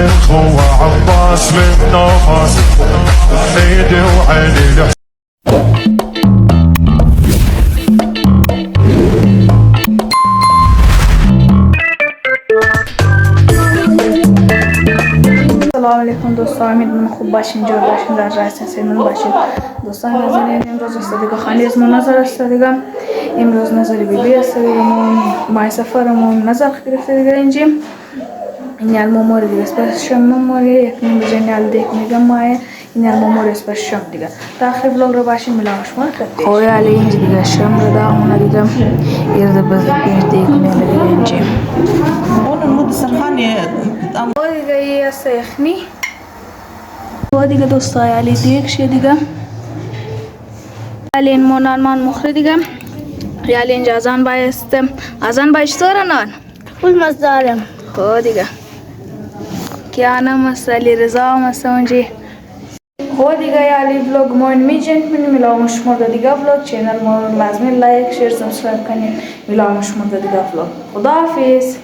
الخوة عباس للناس ايدي وعيني. السلام علیکم دوستان، امیدوارم خوب باشین، جور باشین، در راه سلامت باشین. دوستان ناظرین، امروز است دیگه خانه از من نظر است دیگه. امروز نظری بیبی است دیگه. ما سفرمون نظر گرفته دیگه اینجا. این الموموری دیگه اسپشم موموری یک نیم بجنیال دیگه میگم مایه این الموموری اسپشم دیگه. تا آخر بلاگ رو باشین میلامش ما خدمت. خوی علی اینجا دیگه شم رو داغونه دیگه. ایرد باز دیگه میل دیگه اینجا. اون مود سرخانه دیگه یه سخنی. دیگه دوستای علی دیگه شه دیگه. علی این من مخری دیگه. علی اینجا ازان بایستم. ازان بایشتاره نان. فول مزدارم. خب دیگه. کیانم است علی رضا است اونجی. خب دیگه علی بلاگ مون میجن میلامش مرد دیگه بلاگ چینل مون لازم لایک شیر سابسکرایب کنین میلامش مرد دیگه بلاگ. خداحافظ.